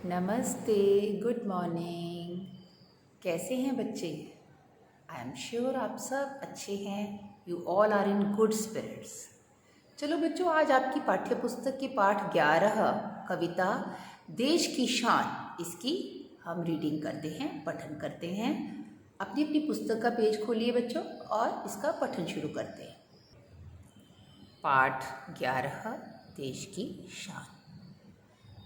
नमस्ते, good morning. कैसे हैं बच्चे? आई एम श्योर आप सब अच्छे हैं। You all are in good spirits. चलो बच्चों, आज आपकी पाठ्य पुस्तक की पाठ 11 कविता देश की शान, इसकी हम रीडिंग करते हैं, पठन करते हैं। अपनी अपनी पुस्तक का पेज खोलिए बच्चों और इसका पठन शुरू करते हैं। पाठ 11 देश की शान।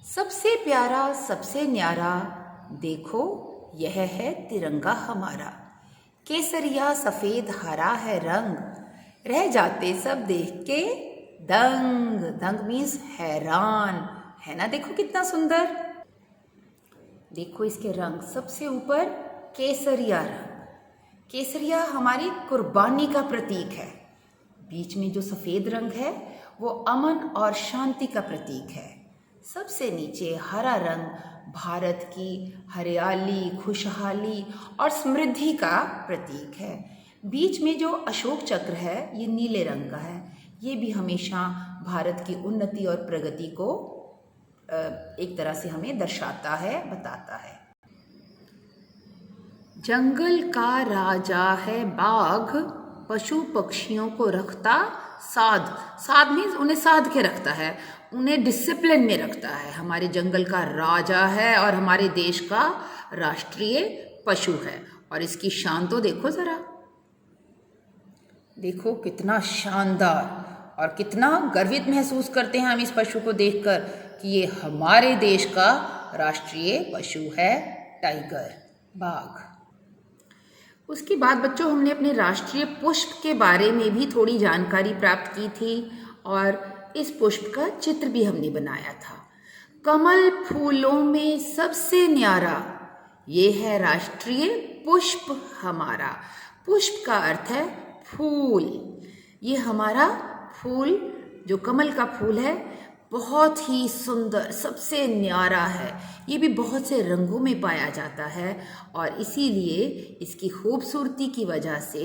सबसे प्यारा सबसे न्यारा, देखो यह है तिरंगा हमारा। केसरिया सफ़ेद हरा है रंग, रह जाते सब देख के दंग। दंग मीन्स हैरान, है ना? देखो कितना सुंदर। देखो इसके रंग, सबसे ऊपर केसरिया रंग। केसरिया हमारी कुर्बानी का प्रतीक है। बीच में जो सफ़ेद रंग है वो अमन और शांति का प्रतीक है। सबसे नीचे हरा रंग भारत की हरियाली, खुशहाली और समृद्धि का प्रतीक है। बीच में जो अशोक चक्र है ये नीले रंग का है। ये भी हमेशा भारत की उन्नति और प्रगति को एक तरह से हमें दर्शाता है, बताता है। जंगल का राजा है बाघ, पशु पक्षियों को रखता साध। साध मीन्स उन्हें साध के रखता है, उन्हें डिसिप्लिन में रखता है। हमारे जंगल का राजा है और हमारे देश का राष्ट्रीय पशु है। और इसकी शान तो देखो जरा, देखो कितना शानदार और कितना गर्वित महसूस करते हैं हम इस पशु को देखकर कि ये हमारे देश का राष्ट्रीय पशु है, टाइगर, बाघ। उसके बाद बच्चों हमने अपने राष्ट्रीय पुष्प के बारे में भी थोड़ी जानकारी प्राप्त की थी और इस पुष्प का चित्र भी हमने बनाया था। कमल फूलों में सबसे न्यारा, ये है राष्ट्रीय पुष्प हमारा। पुष्प का अर्थ है फूल। ये हमारा फूल जो कमल का फूल है बहुत ही सुंदर, सबसे न्यारा है। ये भी बहुत से रंगों में पाया जाता है और इसीलिए इसकी खूबसूरती की वजह से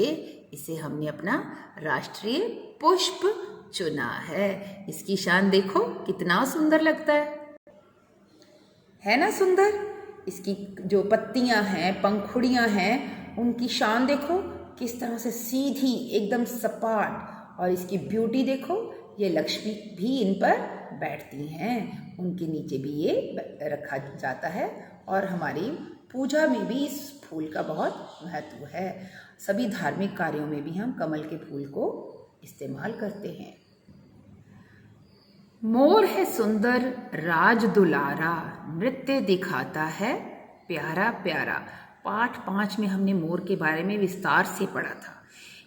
इसे हमने अपना राष्ट्रीय पुष्प चुना है। इसकी शान देखो कितना सुंदर लगता है ना? सुंदर। इसकी जो पत्तियां हैं, पंखुड़ियां हैं, उनकी शान देखो किस तरह से सीधी, एकदम सपाट। और इसकी ब्यूटी देखो, ये लक्ष्मी भी इन पर बैठती हैं, उनके नीचे भी ये रखा जाता है। और हमारी पूजा में भी इस फूल का बहुत महत्व है। सभी धार्मिक कार्यों में भी हम कमल के फूल को इस्तेमाल करते हैं। मोर है सुंदर राज दुलारा, नृत्य दिखाता है प्यारा प्यारा। पाठ 5 में हमने मोर के बारे में विस्तार से पढ़ा था।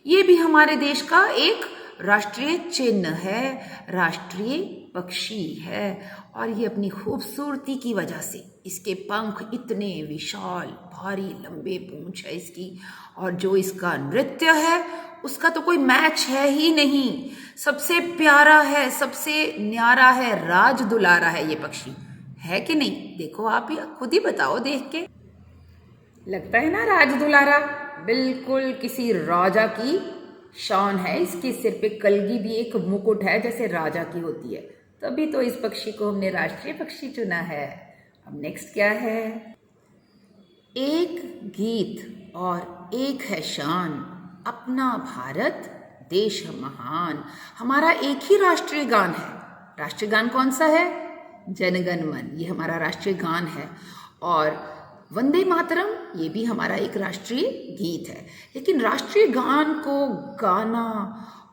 ये भी हमारे देश का एक राष्ट्रीय चिन्ह है, राष्ट्रीय पक्षी है। और ये अपनी खूबसूरती की वजह से, इसके पंख इतने विशाल, भारी, लंबे पूंछ है इसकी, और जो इसका नृत्य है उसका तो कोई मैच है ही नहीं। सबसे प्यारा है, सबसे न्यारा है, राज दुलारा है ये पक्षी, है कि नहीं? देखो आप ही खुद ही बताओ देख के, लगता है ना राज दुलारा? बिल्कुल किसी राजा की शान है। इसके सिर पे कलगी भी एक मुकुट है जैसे राजा की होती है, तभी तो इस पक्षी को हमने राष्ट्रीय पक्षी चुना है। अब नेक्स्ट क्या है? एक गीत और एक है शान, अपना भारत देश महान। हमारा एक ही राष्ट्रीय गान है। राष्ट्रीय गान कौन सा है? जनगण मन, ये हमारा राष्ट्रीय गान है। और वंदे मातरम, ये भी हमारा एक राष्ट्रीय गीत है। लेकिन राष्ट्रीय गान को गाना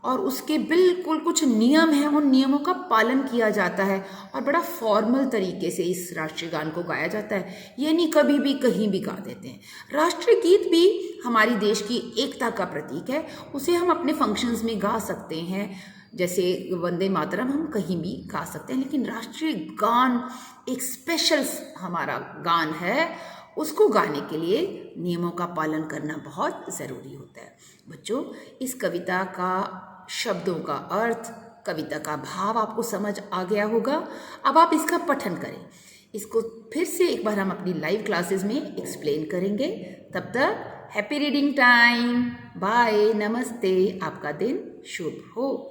और उसके बिल्कुल कुछ नियम हैं, उन नियमों का पालन किया जाता है और बड़ा फॉर्मल तरीके से इस राष्ट्रीय गान को गाया जाता है। ये नहीं कभी भी कहीं भी गा देते हैं। राष्ट्रीय गीत भी हमारी देश की एकता का प्रतीक है। उसे हम अपने फंक्शंस में गा सकते हैं, जैसे वंदे मातरम हम कहीं भी गा सकते हैं। लेकिन राष्ट्रीय गान एक स्पेशल हमारा गान है, उसको गाने के लिए नियमों का पालन करना बहुत ज़रूरी होता है। बच्चों, इस कविता का शब्दों का अर्थ, कविता का भाव आपको समझ आ गया होगा। अब आप इसका पठन करें। इसको फिर से एक बार हम अपनी लाइव क्लासेस में एक्सप्लेन करेंगे। तब तक हैप्पी रीडिंग टाइम, बाय, नमस्ते, आपका दिन शुभ हो।